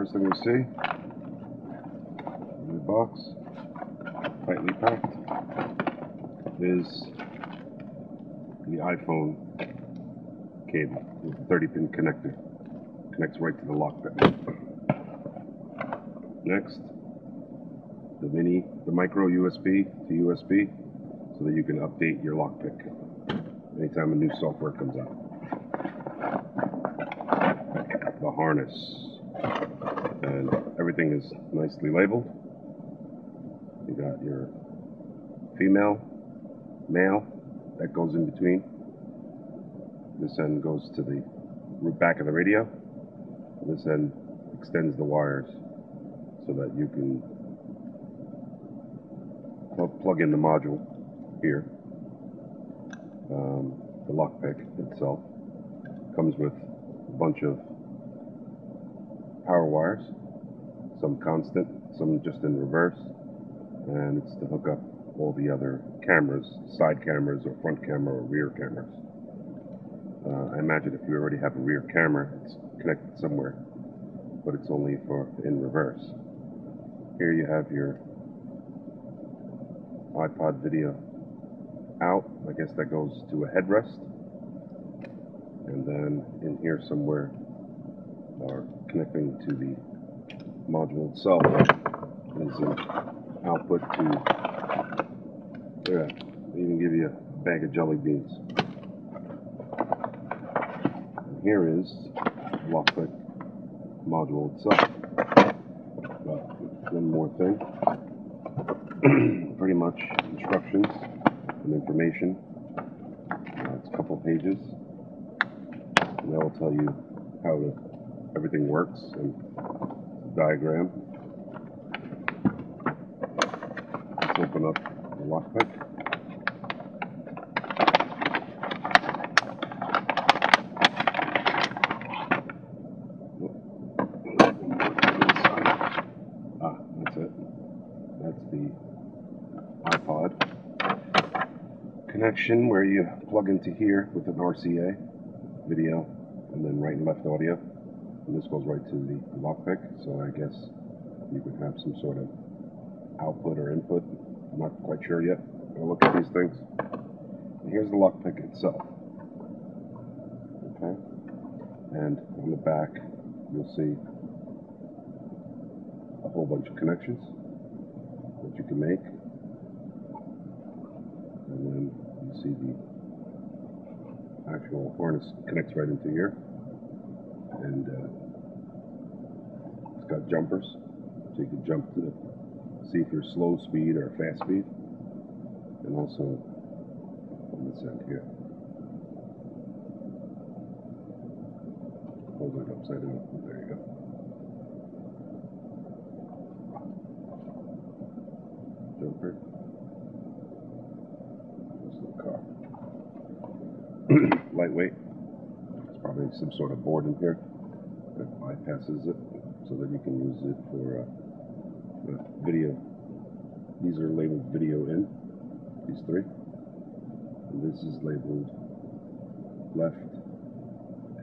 First thing you see in the box, tightly packed, is the iPhone cable with a 30-pin connector. Connects right to the lockpick. Next, the micro USB to USB, so that you can update your lockpick anytime a new software comes out. The harness, and everything is nicely labeled. You got your female, male, that goes in between. This end goes to the back of the radio. This end extends the wires so that you can plug in the module here. The lockpick itself comes with a bunch of power wires, some constant, some just in reverse, and it's to hook up all the other cameras, side cameras or front camera or rear cameras. I imagine if you already have a rear camera, it's connected somewhere, but it's only for in reverse. Here you have your iPod video out. I guess that goes to a headrest, and then in here somewhere are connecting to the module itself is an output to, yeah, they even give you a bag of jelly beans. And here is the lockpick module itself. One more thing. Pretty much instructions and information. It's a couple pages, and that will tell you how everything works, and diagram. Let's open up the lockpick. That's it. That's the iPod connection where you plug into here with an RCA video, and then right and left audio. And this goes right to the lockpick, so I guess you could have some sort of output or input. I'm not quite sure yet. I'll look at these things. And here's the lockpick itself. Okay, and on the back you'll see a whole bunch of connections that you can make, and then you see the actual harness connects right into here, and it's got jumpers, so you can jump to see if you're slow speed or fast speed, and also on this end here. Hold it upside down. There you go. Jumper. This little car. Lightweight. There's probably some sort of board in here that bypasses it so that you can use it for video. These are labeled video in, these three. And this is labeled left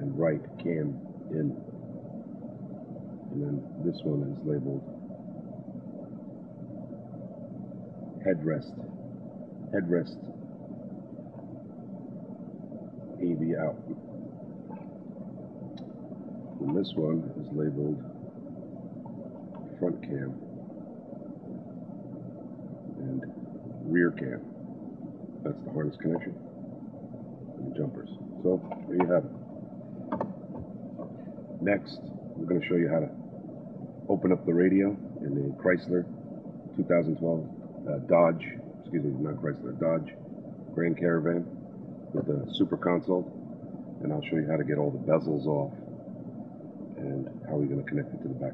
and right cam in. And then this one is labeled headrest AV out. And this one is labeled front cam and rear cam. That's the harness connection and the jumpers. So there you have it. Next, we're going to show you how to open up the radio in the Chrysler 2012 Dodge Grand Caravan with the Super Console, and I'll show you how to get all the bezels off and how we're going to connect it to the back.